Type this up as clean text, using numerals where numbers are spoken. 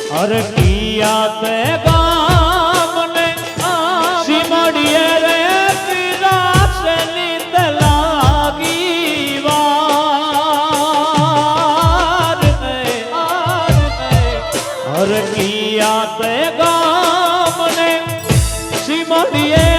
અરે કિયા તે ગામને સિમડીએ રે પીરાસની તલાગી વાર અરે કિયા તે ગામને સિમડીએ